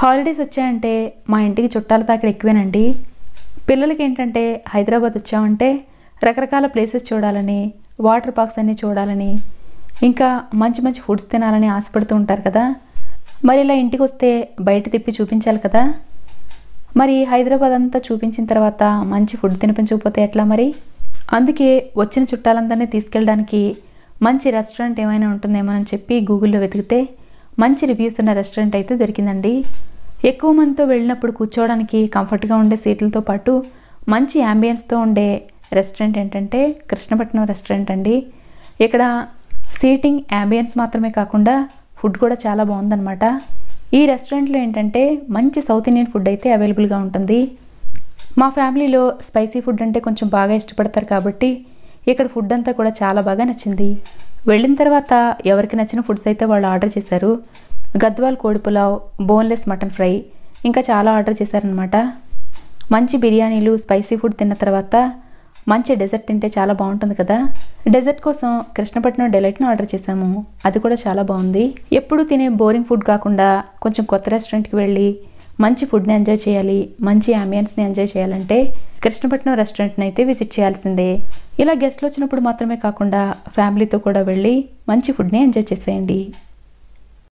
Holidays వచ్చాయంటే మా ఇంటికి చుట్టాల తాకిడి ఎక్కువేనండి. పిల్లలకి ఏంటంటే హైదరాబాద్ వచ్చామంటే రకరకాల ప్లేసెస్ చూడాలని, వాటర్ పార్క్స్ అన్నీ చూడాలని, ఇంకా మంచి మంచి ఫుడ్స్ తినాలని ఆశపడుతూ ఉంటారు కదా. మరి ఇలా ఇంటికి వస్తే బయట తిప్పి చూపించాలి కదా. మరి హైదరాబాద్ అంతా చూపించిన తర్వాత మంచి ఫుడ్ తినిపించకపోతే ఎట్లా మరి? అందుకే వచ్చిన చుట్టాలందరినీ తీసుకెళ్ళడానికి మంచి రెస్టారెంట్ ఏమైనా ఉంటుందేమో అని చెప్పి గూగుల్లో వెతికితే మంచి రివ్యూస్ ఉన్న రెస్టారెంట్ అయితే దొరికిందండి. ఎక్కువ మందితో వెళ్ళినప్పుడు కూర్చోవడానికి కంఫర్ట్గా ఉండే సీట్లతో పాటు మంచి యాంబియన్స్తో ఉండే రెస్టారెంట్ ఏంటంటే కృష్ణపట్నం రెస్టారెంట్ అండి. ఇక్కడ సీటింగ్, యాంబియన్స్ మాత్రమే కాకుండా ఫుడ్ కూడా చాలా బాగుందన్నమాట. ఈ రెస్టారెంట్లో ఏంటంటే మంచి సౌత్ ఇండియన్ ఫుడ్ అయితే అవైలబుల్గా ఉంటుంది. మా ఫ్యామిలీలో స్పైసీ ఫుడ్ అంటే కొంచెం బాగా ఇష్టపడతారు కాబట్టి ఇక్కడ ఫుడ్ అంతా కూడా చాలా బాగా నచ్చింది. వెళ్ళిన తర్వాత ఎవరికి నచ్చిన ఫుడ్స్ అయితే వాళ్ళు ఆర్డర్ చేశారు. గద్వాల్ కోడి పులావ్, బోన్లెస్ మటన్ ఫ్రై, ఇంకా చాలా ఆర్డర్ చేశారనమాట. మంచి బిర్యానీలు, స్పైసీ ఫుడ్ తిన్న తర్వాత మంచి డెజర్ట్ తింటే చాలా బాగుంటుంది కదా. డెజర్ట్ కోసం కృష్ణపట్నం డిలైట్ను ఆర్డర్ చేశాము. అది కూడా చాలా బాగుంది. ఎప్పుడు తినే బోరింగ్ ఫుడ్ కాకుండా కొంచెం కొత్త రెస్టారెంట్కి వెళ్ళి మంచి ఫుడ్ని ఎంజాయ్ చేయాలి, మంచి అంబియన్స్ని ఎంజాయ్ చేయాలంటే కృష్ణపట్నం రెస్టారెంట్ని అయితే విజిట్ చేయాల్సిందే. ఇలా గెస్ట్లు వచ్చినప్పుడు మాత్రమే కాకుండా ఫ్యామిలీతో కూడా వెళ్ళి మంచి ఫుడ్ని ఎంజాయ్ చేసేయండి.